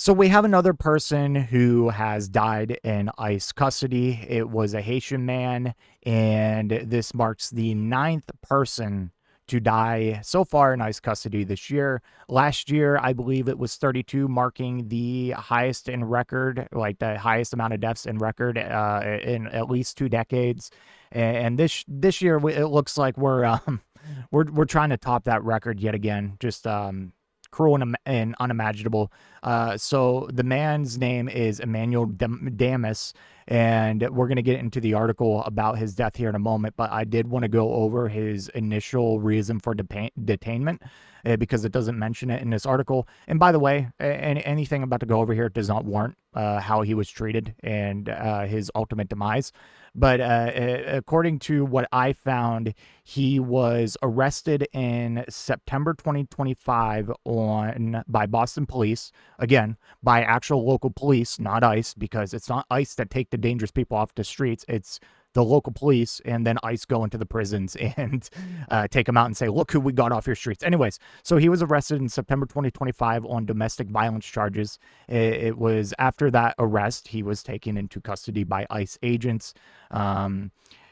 So we have another person who has died in ICE custody. It was a Haitian man, and this marks the ninth person to die so far in ICE custody this year. Last year, I believe it was 32, marking the highest in record, like the highest amount of deaths in record in at least 2 decades. And this year, it looks like we're trying to top that record yet again. Just cruel and unimaginable. So the man's name is Emmanuel Damas, and we're going to get into the article about his death here in a moment. But I did want to go over his initial reason for detainment because it doesn't mention it in this article. And by the way, anything I'm about to go over here does not warrant how he was treated and his ultimate demise. But according to what I found, he was arrested in September 2025 by Boston police. Again, by actual local police, not ICE, because it's not ICE that take the dangerous people off the streets. It's the local police, and then ICE go into the prisons and take them out and say, look who we got off your streets. Anyways, so he was arrested in September 2025 on domestic violence charges. It was after that arrest, he was taken into custody by ICE agents.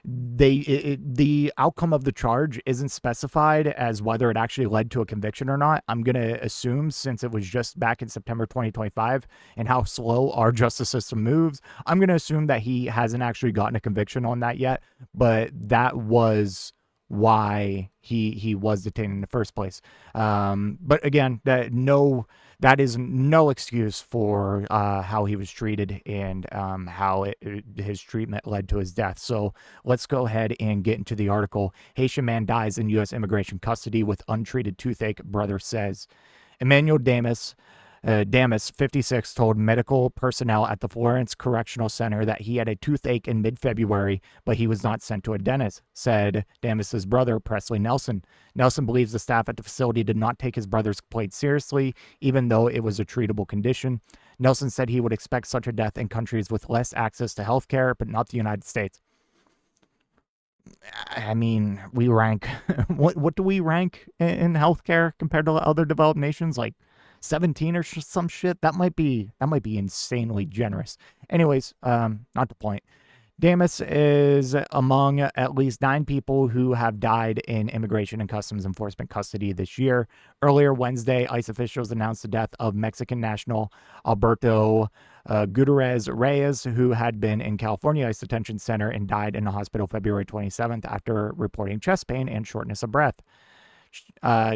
The outcome of the charge isn't specified as whether it actually led to a conviction or not. I'm going to assume, since it was just back in September 2025 and how slow our justice system moves, I'm going to assume that he hasn't actually gotten a conviction on that yet. But that was why he was detained in the first place. But again, that is no excuse for how he was treated and how his treatment led to his death. So let's go ahead and get into the article. Haitian man dies in U.S. immigration custody with untreated toothache, brother says. Emmanuel Damas, 56, told medical personnel at the Florence Correctional Center that he had a toothache in mid-February, but he was not sent to a dentist, said Damas's brother, Presley Nelson. Nelson believes the staff at the facility did not take his brother's complaint seriously, even though it was a treatable condition. Nelson said he would expect such a death in countries with less access to health care, but not the United States. I mean, we rank, what do we rank in healthcare compared to other developed nations? Like 17 or some shit. That might be insanely generous. Anyways, not the point. Damas is among at least 9 people who have died in Immigration and Customs Enforcement custody this year. Earlier Wednesday, ICE officials announced the death of Mexican national Alberto Gutierrez Reyes, who had been in California ICE detention center and died in the hospital February 27th after reporting chest pain and shortness of breath.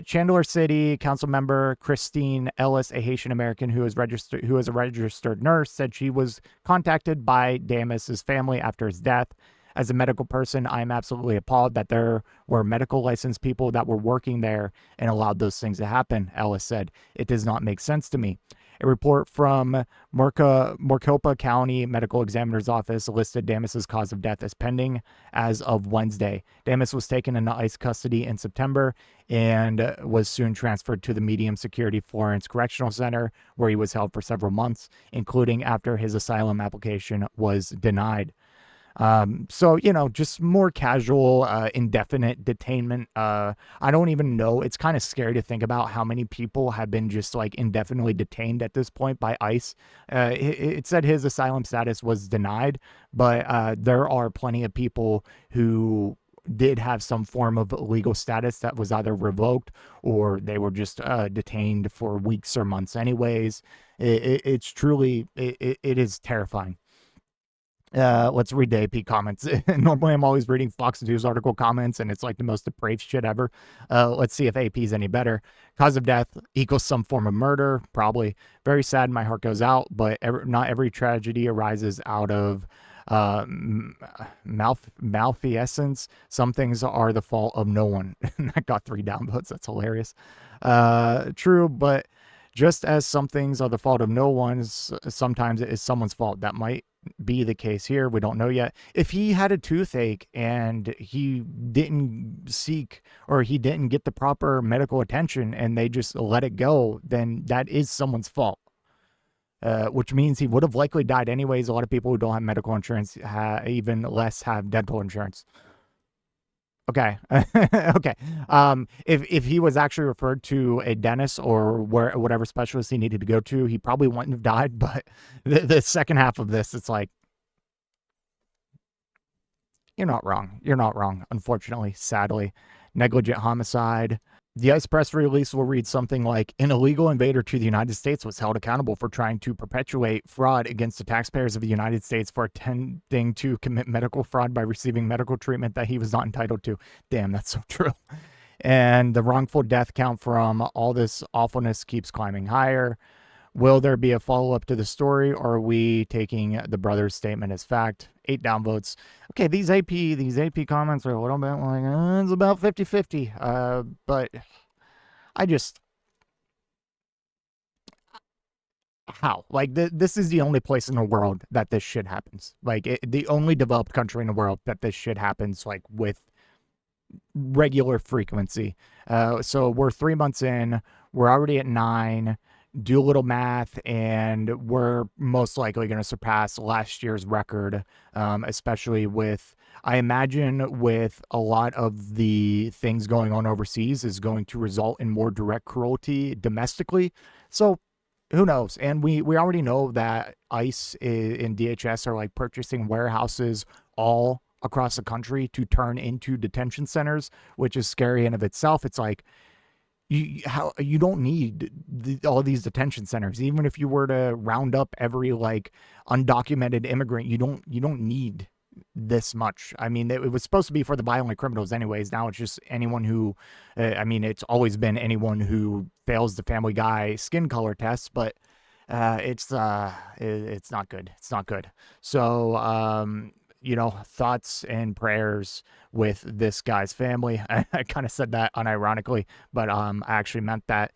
Chandler City Council member Christine Ellis, a Haitian American who is a registered nurse, said she was contacted by Damas's family after his death. As a medical person, I am absolutely appalled that there were medical licensed people that were working there and allowed those things to happen, Ellis said. It does not make sense to me. A report from Maricopa County Medical Examiner's Office listed Damas's cause of death as pending as of Wednesday. Damas was taken into ICE custody in September and was soon transferred to the medium security Florence Correctional Center, where he was held for several months, including after his asylum application was denied. So, just more casual, indefinite detainment. I don't even know. It's kind of scary to think about how many people have been just like indefinitely detained at this point by ICE. It said his asylum status was denied, but there are plenty of people who did have some form of legal status that was either revoked or they were just detained for weeks or months anyways. It's truly, it is terrifying. Let's read the AP comments. Normally I'm always reading Fox News article comments and it's like the most depraved shit ever. Let's see if AP is any better. Cause of death equals some form of murder, probably. Very sad, my heart goes out, but not every tragedy arises out of malfeasance. Some things are the fault of no one. That got 3 downvotes. That's hilarious. True, but just as some things are the fault of no one's, sometimes it is someone's fault. That might be the case here. We don't know yet. If he had a toothache and he didn't seek or he didn't get the proper medical attention and they just let it go, then that is someone's fault. Which means he would have likely died anyways. A lot of people who don't have medical insurance, even less have dental insurance. Okay. Okay. If he was actually referred to a dentist or whatever specialist he needed to go to, he probably wouldn't have died. But the second half of this, it's like, you're not wrong. You're not wrong. Unfortunately, sadly, negligent homicide. The ICE press release will read something like, an illegal invader to the United States was held accountable for trying to perpetuate fraud against the taxpayers of the United States for attempting to commit medical fraud by receiving medical treatment that he was not entitled to. Damn, that's so true. And the wrongful death count from all this awfulness keeps climbing higher. Will there be a follow-up to the story, or are we taking the brother's statement as fact? 8 downvotes. Okay, these AP comments are a little bit like, it's about 50-50. But I just, how? Like, this is the only place in the world that this shit happens. Like, the only developed country in the world that this shit happens, like, with regular frequency. So we're 3 months in. We're already at 9. Do a little math, and we're most likely going to surpass last year's record, especially with, I imagine, with a lot of the things going on overseas is going to result in more direct cruelty domestically. So who knows? And we already know that ICE and DHS are like purchasing warehouses all across the country to turn into detention centers, which is scary in of itself. It's like, you don't need all these detention centers. Even if you were to round up every like undocumented immigrant, you don't need this much. I mean, it was supposed to be for the violent criminals anyways. Now it's just anyone who, I mean, it's always been anyone who fails the Family Guy skin color test, but it's not good. It's not good. So, you know, thoughts and prayers with this guy's family. I kind of said that unironically, but I actually meant that.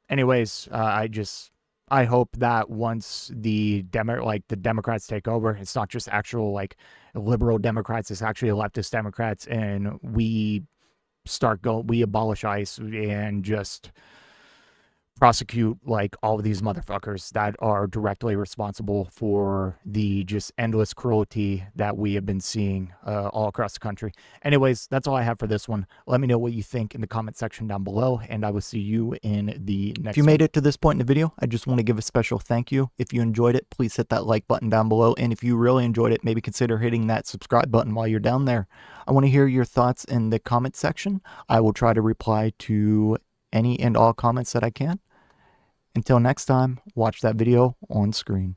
Anyways, I hope that once the Democrats take over, it's not just actual like liberal Democrats, it's actually leftist Democrats, and we abolish ICE and just prosecute like all of these motherfuckers that are directly responsible for the just endless cruelty that we have been seeing all across the country. Anyways, that's all I have for this one. Let me know what you think in the comment section down below, and I will see you in the next one. If you made it to this point in the video, I just want to give a special thank you. If you enjoyed it, please hit that like button down below, and if you really enjoyed it, maybe consider hitting that subscribe button while you're down there. I want to hear your thoughts in the comment section. I will try to reply to any and all comments that I can. Until next time, watch that video on screen.